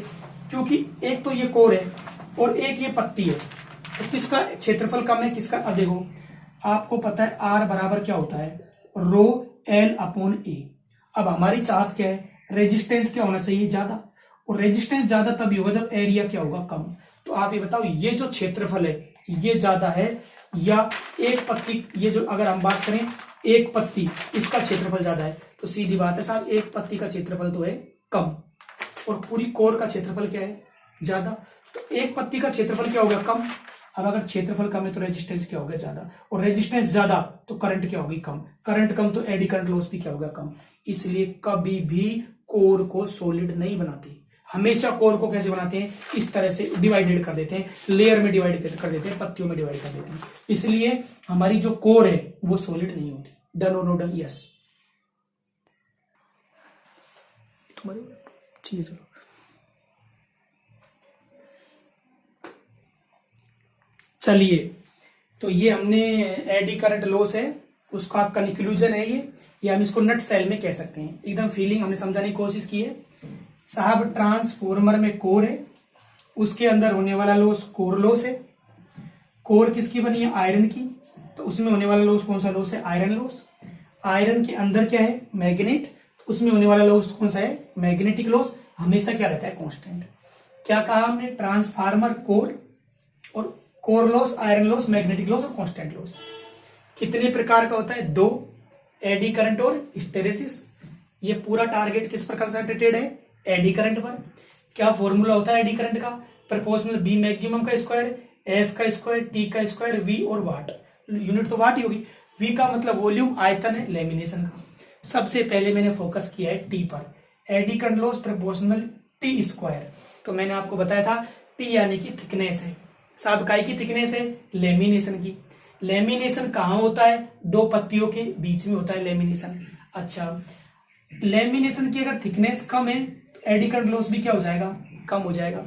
क्योंकि एक तो ये कोर है और एक ये पत्ती है, तो किसका क्षेत्रफल कम है, किसका, अब देखो आपको पता है आर बराबर क्या होता है, रो एल अपॉन ए। अब हमारी चाहत क्या है, रेजिस्टेंस क्या होना चाहिए, ज्यादा, और रेजिस्टेंस ज्यादा तभी होगा जब एरिया क्या होगा, कम। तो आप ये बताओ ये जो क्षेत्रफल है ये ज्यादा है या एक पत्ती, ये जो अगर हम बात करें एक पत्ती, इसका क्षेत्रफल ज्यादा है, तो सीधी बात है साहब एक पत्ती का क्षेत्रफल तो है कम, और पूरी कोर का क्षेत्रफल क्या है, ज्यादा। तो एक पत्ती का क्षेत्रफल क्या होगा, कम। अब अगर क्षेत्रफल कम है तो रेजिस्टेंस क्या होगा, ज्यादा, और रेजिस्टेंस ज्यादा तो करंट क्या होगी, कम। करंट कम तो एडी करंट लॉस भी क्या होगा, कम। इसलिए कभी भी कोर को सॉलिड नहीं बनाते, हमेशा कोर को कैसे बनाते हैं, इस तरह से डिवाइडेड कर देते हैं, लेयर में डिवाइड कर देते हैं, पत्तियों में डिवाइड कर देते हैं। इसलिए हमारी जो कोर है वो सॉलिड नहीं होती। डन और नो डन, यस। ठीक है, चलो चलिए। तो ये हमने एडी करंट लॉस है, उसका आपका कंक्लूजन है ये हम इसको नट सेल में कह सकते हैं। एकदम फीलिंग हमने समझाने की कोशिश की है साहब। ट्रांसफॉर्मर में कोर है, उसके अंदर होने वाला लॉस कोर लॉस है। कोर किसकी बनी है? आयरन की। तो उसमें होने वाला लॉस कौन सा लॉस है? Iron loss. आयरन के अंदर क्या है? मैग्नेट। तो उसमें होने वाला लॉस कौन सा है? Magnetic loss. हमेशा क्या रहता है? कांस्टेंट। क्या कहा हमने? ट्रांसफार्मर कोर और core loss, iron loss, magnetic loss और कांस्टेंट लॉस। कितने प्रकार का होता है? 2, एडी करंट और हिस्टेरेसिस। ये पूरा टारगेट किस पर कंसंट्रेटेड है? एडी करंट पर। क्या फॉर्मूला होता है एडी करंट का? प्रोपोर्शनल बी मैक्सिमम का स्क्वायर, एफ का स्क्वायर, टी का स्क्वायर, वी और वाट। यूनिट तो वाट ही होगी। वी का मतलब वॉल्यूम, आयतन है लेमिनेशन का। सबसे पहले मैंने फोकस किया है टी पर। AD current loss proportional T square. तो मैंने आपको बताया था टी यानी कि थिकनेस है साहब। काय की थिकनेस है? लेमिनेशन की। लेमिनेशन कहां होता है? 2 पत्तियों के बीच में होता है लेमिनेशन। अच्छा, लेमिनेशन की अगर थिकनेस कम है तो एडी करंट लॉस भी क्या हो जाएगा? कम हो जाएगा।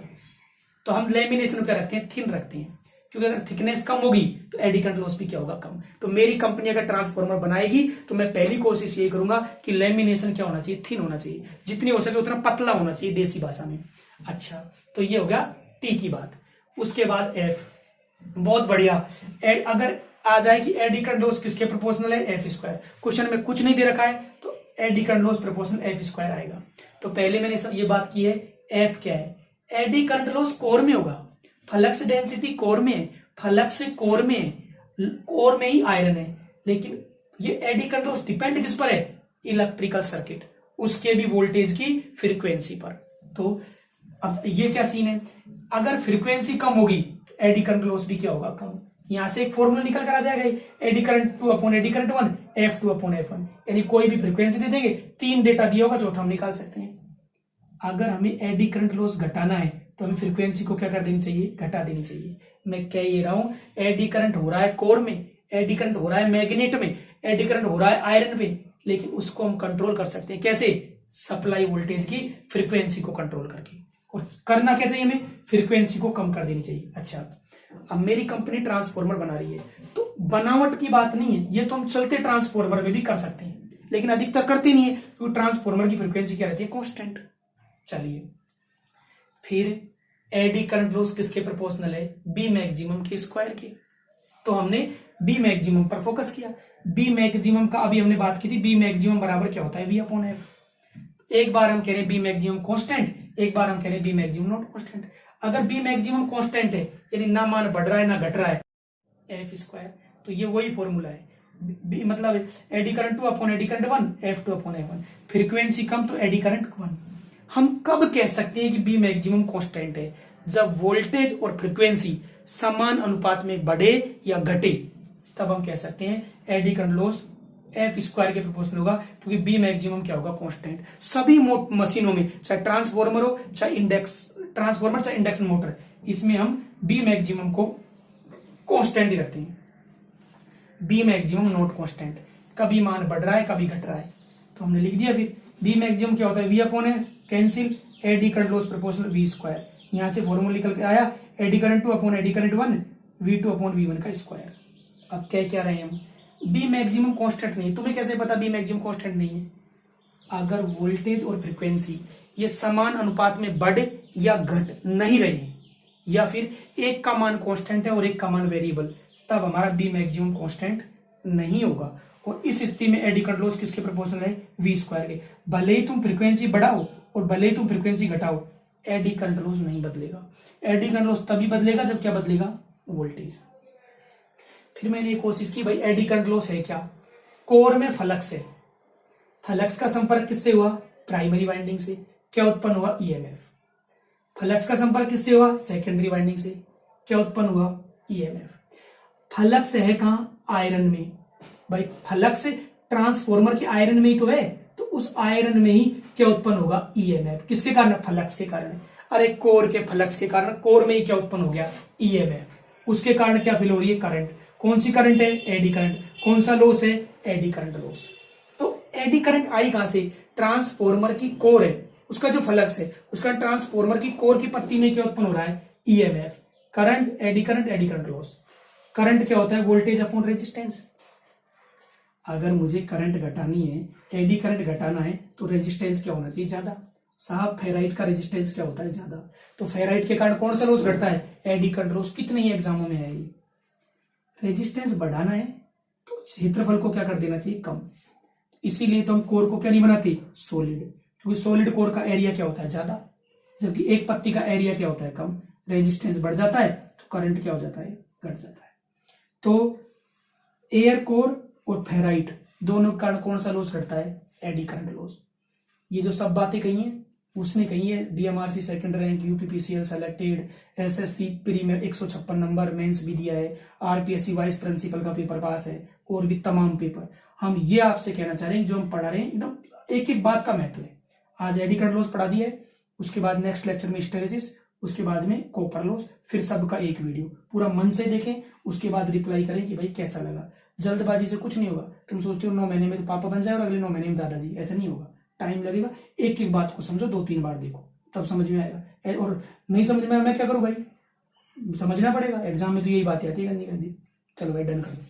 तो हम लेमिनेशन क्या रखते हैं? थिन रखते हैं, क्योंकि अगर थिकनेस कम होगी तो एडी करंट लॉस भी क्या होगा? कम। तो मेरी कंपनी अगर ट्रांसफॉर्मर बनाएगी तो मैं पहली कोशिश यही करूंगा कि लेमिनेशन क्या होना चाहिए? थिन होना चाहिए, जितनी हो सके उतना पतला होना चाहिए देसी भाषा में। अच्छा, तो ये हो गया टी की बात। उसके बाद एफ, बहुत बढ़िया। अगर आ जाए कि एडी करंट लॉस किसके प्रोपोर्शनल है? F square. क्वेश्चन में कुछ नहीं दे रखा है तो eddy current loss proportional F square आएगा। तो पहले मैंने ये बात की है, एफ क्या है? एडी करंट लॉस कोर में होगा। फ्लक्स डेंसिटी कोर में है, फ्लक्स कोर में है, कोर में ही आयरन है। लेकिन ये एडी करंट लॉस डिपेंड किस पर है? इलेक्ट्रिकल सर्किट, उसके भी वोल्टेज की फ्रीक्वेंसी पर। तो अब ये क्या सीन है? अगर फ्रीक्वेंसी कम होगी तो एडी करंट लॉस भी क्या होगा? कम। यहां से एक फॉर्मूला निकल कर आ जाएगा, AD current 2 upon eddy current 1, F 2 upon F 1। यानी कोई भी फ्रीक्वेंसी दे देंगे, 3 डेटा दिया होगा, चौथा हम निकाल सकते हैं। अगर हमें एडी करंट लॉस घटाना है तो हमें फ्रीक्वेंसी को क्या कर देनी चाहिए? घटा देनी चाहिए। मैं कह ये रहा हूं, एडी करंट हो रहा है कोर में, एडी करंट हो रहा है मैग्नेट में, एडी करंट हो रहा है आयरन में, लेकिन उसको हम कंट्रोल कर सकते हैं। कैसे? सप्लाई वोल्टेज की फ्रीक्वेंसी को कंट्रोल करके। और करना क्या चाहिए हमें? फ्रीक्वेंसी को कम कर देनी चाहिए। अच्छा, अब मेरी कंपनी ट्रांसफॉर्मर बना रही है तो बनावट की बात नहीं है, ये तो हम चलते ट्रांसफॉर्मर में भी कर सकते हैं, लेकिन अधिकतर करते नहीं है क्योंकि ट्रांसफॉर्मर की फ्रीक्वेंसी क्या रहती है? कांस्टेंट। चलिए, फिर एडी करंट लॉस किसके प्रोपोर्शनल है? बी मैक्सिमम के स्क्वायर के। तो हमने बी मैक्सिमम पर फोकस किया। बी मैक्सिमम का अभी हमने बात की थी, बी मैक्सिमम बराबर क्या होता है? V upon F. एक बार हम कह रहे हैं बी मैक्सिमम कांस्टेंट, एक बार हम कह रहे हैं बी मैक्सिमम नॉट कांस्टेंट। अगर बी मैक्सिमम कांस्टेंट है यानी ना मान बढ़ रहा है ना घट रहा है, एफ स्क्वायर, तो ये वही फॉर्मूला है। बी मतलब eddy current 2 upon eddy current 1, F 2 upon F 1। Frequency कम तो एडी करंट 1। हम कब कह सकते हैं कि बी मैक्सिमम कांस्टेंट है? जब वोल्टेज और फ्रीक्वेंसी समान अनुपात में बढ़े या घटे, तब हम कह सकते हैं AD current loss F square के प्रोपोर्शनल होगा, क्योंकि बी मैक्सिमम क्या होगा? कांस्टेंट। सभी मशीनों में, चाहे ट्रांसफॉर्मर हो, चाहे इंडक्शन मोटर, इसमें हम बी मैक्सिमम को कांस्टेंट ही रखते हैं। बी मैक्सिमम नॉट कांस्टेंट, कभी मान बढ़ रहा है कभी घट रहा है। तो हमने लिख दिया फिर बी मैक्सिमम क्या होता है? वी अपॉन है cancel, eddy current loss proportional V square. यहां से फॉर्मूला निकल के आया, eddy current 2 upon eddy current 1, V2 upon V1 का स्क्वायर। अब क्या रहे हैं हम? बी मैक्सिमम कांस्टेंट नहीं। तुम्हें कैसे पता बी मैक्सिमम कांस्टेंट नहीं है? अगर वोल्टेज और फ्रीक्वेंसी ये समान अनुपात में बढ़ या घट नहीं रहे, या फिर एक का मान कांस्टेंट है और एक का मान वेरिएबल, तब हमारा बी मैक्सिमम कांस्टेंट नहीं होगा। और इस स्थिति में एडी करंट लॉस किसके प्रोपोर्शनल है? वी स्क्वायर के। भले ही तुम फ्रीक्वेंसी बढ़ाओ और भले ही तुम फ्रीक्वेंसी घटाओ, एडी करंट लॉस नहीं बदलेगा। एडी करंट लॉस तभी बदलेगा जब क्या बदलेगा? वोल्टेज। फिर मैंने ये कोशिश की, भाई एडी करंट लॉस है क्या? कोर में फ्लक्स है, फ्लक्स का संपर्क किससे हुआ? प्राइमरी वाइंडिंग से। क्या उत्पन्न हुआ? ईएमएफ। फ्लक्स का संपर्क किससे हुआ? सेकेंडरी वाइंडिंग से। क्या उत्पन्न हुआ? ईएमएफ। फ्लक्स है कहां? आयरन में। भाई फ्लक्स ट्रांसफॉर्मर के आयरन में ही तो है, तो उस आयरन में ही क्या उत्पन्न होगा? ईएमएफ। किसके कारण? फ्लक्स के कारण। अरे कोर के फ्लक्स के कारण कोर में ही क्या उत्पन्न हो गया? ईएमएफ। उसके कारण क्या फील हो रही है? करंट। कौन सी करंट है? Eddy current. कौन सा लॉस है? AD current loss. तो एडी करंट आई कहां से? ट्रांसफॉर्मर की कोर है, उसका जो फ्लक्स है, उसका ट्रांसफॉर्मर की कोर की पत्ती में क्या उत्पन्न हो रहा है, EMF, current, AD current loss. Current क्या होता है, वोल्टेज अपॉन रेजिस्टेंस। अगर मुझे करंट घटानी है, एडी करंट घटाना है, तो रेजिस्टेंस क्या होना चाहिए, ज्यादा। साहब फेराइट का रेजिस्टेंस क्या होता है, ज्यादा। तो फेराइट के कारण कौन सा लॉस घटता है, एडी करंट लॉस। कितने ही एग्जामों में है ये। रेजिस्टेंस बढ़ाना है तो क्षेत्रफल को क्या कर देना चाहिए, कम। इसीलिए तो हम कोर को क्या नहीं बनाते, सॉलिड, क्योंकि सॉलिड कोर का एरिया क्या होता है, ज्यादा, जबकि एक पत्ती का एरिया क्या होता है, कम। रेजिस्टेंस बढ़ जाता है तो करंट क्या हो जाता है, घट जाता है। तो एयर कोर और फेराइट दोनों के कारण कौन सा लॉस घटता है, एडी करंट लॉस। ये जो सब बातें कही हैं उसने कही है। DMRC second rank, UPPCL selected, SSC pre में 156 नंबर, मेंस भी दिया है, आरपीएससी वाइस प्रिंसिपल का पेपर पास है, और भी तमाम पेपर। हम ये आपसे कहना चाह रहे हैं, जो हम पढ़ा रहे हैं एकदम एक एक बात का महत्व है। आज एडी करंट लॉस पढ़ा दिया है, उसके बाद नेक्स्ट लेक्चर में हिस्टेरेसिस, उसके बाद में कॉपर लॉस, फिर सबका एक वीडियो पूरा मन से देखें, उसके बाद रिप्लाई करें कि भाई कैसा लगा। जल्दबाजी से कुछ नहीं होगा। तुम सोचते हो 9 महीने में तो पापा बन जाए और अगले 9 महीने में दादाजी, ऐसा नहीं होगा, टाइम लगेगा। एक एक बात को समझो, 2-3 बार देखो, तब समझ में आएगा। और नहीं समझ में मैं क्या करूं भाई, समझना पड़ेगा। एग्जाम में तो यही बातें आती है गंदी गंदी। चलो भाई डन कर दो।